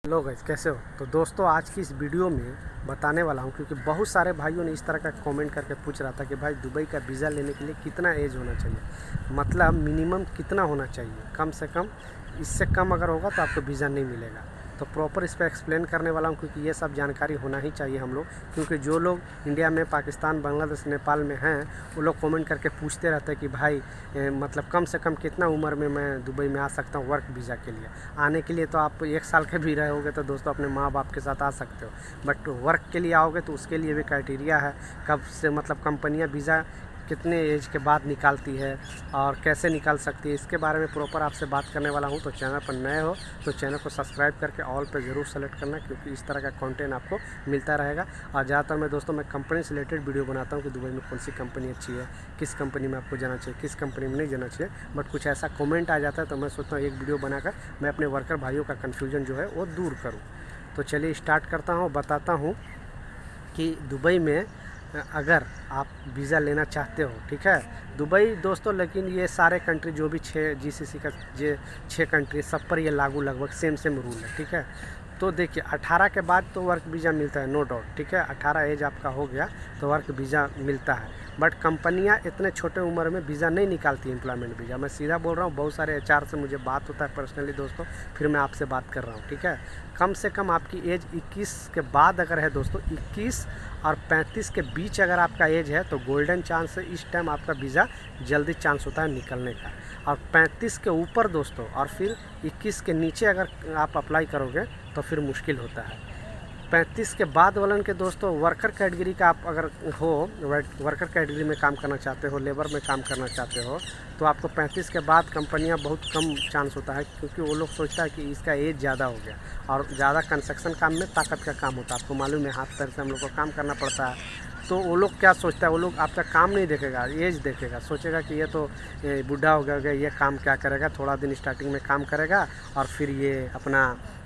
Hello guys, कैसे हो। तो दोस्तों, आज की इस वीडियो में बताने वाला हूं, क्योंकि बहुत सारे भाइयों ने इस तरह का कमेंट करके पूछ रहा था कि भाई दुबई का वीज़ा लेने के लिए कितना एज होना चाहिए, मतलब मिनिमम कितना होना चाहिए, कम से कम। इससे कम अगर होगा तो आपको वीज़ा नहीं मिलेगा। तो प्रॉपर इस पर एक्सप्लेन करने वाला हूं, क्योंकि ये सब जानकारी होना ही चाहिए हम लोग, क्योंकि जो लोग इंडिया में, पाकिस्तान, बांग्लादेश, नेपाल में हैं, वो लोग कमेंट करके पूछते रहते हैं कि भाई मतलब कम से कम कितना उम्र में मैं दुबई में आ सकता हूँ वर्क वीज़ा के लिए। आने के लिए तो आप 1 साल के भी रहोगे तो दोस्तों अपने माँ बाप के साथ आ सकते हो, बट वर्क के लिए आओगे तो उसके लिए भी क्राइटेरिया है। कब से मतलब कंपनियाँ वीज़ा कितने एज के बाद निकालती है और कैसे निकाल सकती है, इसके बारे में प्रॉपर आपसे बात करने वाला हूँ। तो चैनल पर नए हो तो चैनल को सब्सक्राइब करके ऑल पे ज़रूर सेलेक्ट करना, क्योंकि इस तरह का कंटेंट आपको मिलता रहेगा। और ज़्यादातर मैं कंपनी से रिलेटेड वीडियो बनाता हूँ कि दुबई में कौन सी कंपनी अच्छी है, किस कंपनी में आपको जाना चाहिए, किस कंपनी में नहीं जाना चाहिए। बट कुछ ऐसा कमेंट आ जाता है तो मैं सोचता हूँ एक वीडियो बनाकर मैं अपने वर्कर भाइयों का कन्फ्यूजन जो है वो दूर करूँ। तो चलिए स्टार्ट करता हूँ, बताता हूँ कि दुबई में अगर आप वीज़ा लेना चाहते हो, ठीक है। दुबई दोस्तों, लेकिन ये सारे कंट्री जो भी 6 जीसीसी का ये 6 कंट्री, सब पर ये लागू लगभग सेम रूल है, ठीक है। तो देखिए 18 के बाद तो वर्क वीज़ा मिलता है, नो डाउट, ठीक है। 18 एज आपका हो गया तो वर्क वीज़ा मिलता है। बट कंपनियां इतने छोटे उम्र में वीज़ा नहीं निकालती, एम्प्लॉयमेंट वीज़ा। मैं सीधा बोल रहा हूँ, बहुत सारे एचआर से मुझे बात होता है पर्सनली दोस्तों, फिर मैं आपसे बात कर रहा हूँ, ठीक है। कम से कम आपकी एज 21 के बाद अगर है दोस्तों, 21 और 35 के बीच अगर आपका एज है तो गोल्डन चांस है, इस टाइम आपका वीज़ा जल्दी चांस होता है निकलने का। और 35 के ऊपर दोस्तों और फिर 21 के नीचे अगर आप अप्लाई करोगे तो फिर मुश्किल होता है। 35 के बाद वालन के दोस्तों, वर्कर कैटेगरी का आप अगर हो, वर्कर कैटेगरी में काम करना चाहते हो, लेबर में काम करना चाहते हो, तो आपको 35 के बाद कंपनियां बहुत कम चांस होता है, क्योंकि वो लोग सोचता है कि इसका एज ज़्यादा हो गया। और ज़्यादा कंस्ट्रक्शन काम में ताकत का काम होता है, आपको मालूम है, हाथ पैर से हम लोग को काम करना पड़ता है। तो वो लोग क्या सोचता है, वो लोग आपका काम नहीं देखेगा, एज देखेगा, सोचेगा कि ये तो बूढ़ा हो गया, ये काम क्या करेगा, थोड़ा दिन स्टार्टिंग में काम करेगा और फिर ये अपना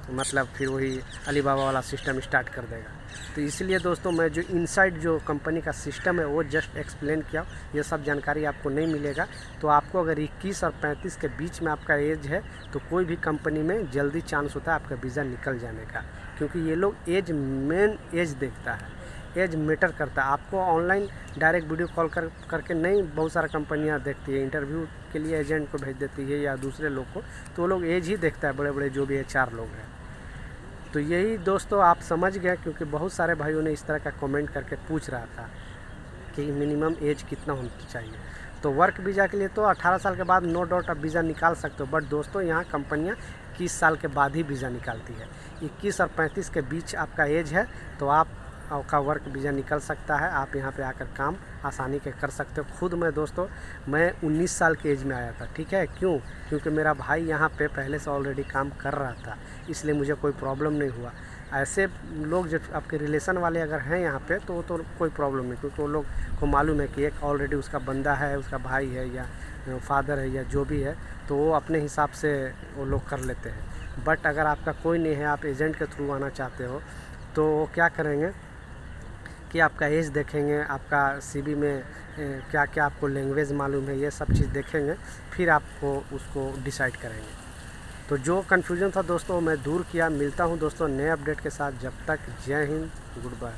मतलब फिर वही अली बाबा वाला सिस्टम स्टार्ट कर देगा। तो इसलिए दोस्तों, मैं जो इनसाइड जो कंपनी का सिस्टम है वो जस्ट एक्सप्लेन किया, ये सब जानकारी आपको नहीं मिलेगा। तो आपको अगर 21 और 35 के बीच में आपका एज है तो कोई भी कंपनी में जल्दी चांस होता है आपका वीज़ा निकल जाने का, क्योंकि ये लोग एज, मेन एज देखता है, एज मैटर करता है। आपको ऑनलाइन डायरेक्ट वीडियो कॉल करके नहीं, बहुत सारा कंपनियां देखती है, इंटरव्यू के लिए एजेंट को भेज देती है या दूसरे लोग को, तो वो लोग एज ही देखता है, बड़े बड़े जो भी एचआर लोग हैं। तो यही दोस्तों आप समझ गए, क्योंकि बहुत सारे भाइयों ने इस तरह का कमेंट करके पूछ रहा था कि मिनिमम एज कितना होना चाहिए। तो वर्क वीज़ा के लिए तो 18 साल के बाद नो डाउट आप वीज़ा निकाल सकते हो, बट दोस्तों यहाँ कंपनियाँ 21 साल के बाद ही वीज़ा निकालती है। 21 और 35 के बीच आपका एज है तो आपका वर्क वीज़ा निकल सकता है, आप यहाँ पे आकर काम आसानी के कर सकते हो। खुद मैं 19 साल की एज में आया था, ठीक है। क्योंकि मेरा भाई यहाँ पे पहले से ऑलरेडी काम कर रहा था, इसलिए मुझे कोई प्रॉब्लम नहीं हुआ। ऐसे लोग जो आपके रिलेशन वाले अगर हैं यहाँ पे तो कोई प्रॉब्लम नहीं, क्योंकि वो लोग को मालूम है कि एक ऑलरेडी उसका बंदा है, उसका भाई है या फादर है या जो भी है, तो वो अपने हिसाब से वो लोग कर लेते हैं। बट अगर आपका कोई नहीं है, आप एजेंट के थ्रू आना चाहते हो, तो वो क्या करेंगे कि आपका एज देखेंगे, आपका सीवी में क्या क्या आपको लैंग्वेज मालूम है, ये सब चीज़ देखेंगे, फिर आपको उसको डिसाइड करेंगे। तो जो कन्फ्यूज़न था दोस्तों मैं दूर किया। मिलता हूँ दोस्तों नए अपडेट के साथ, जब तक जय हिंद, गुड बाय।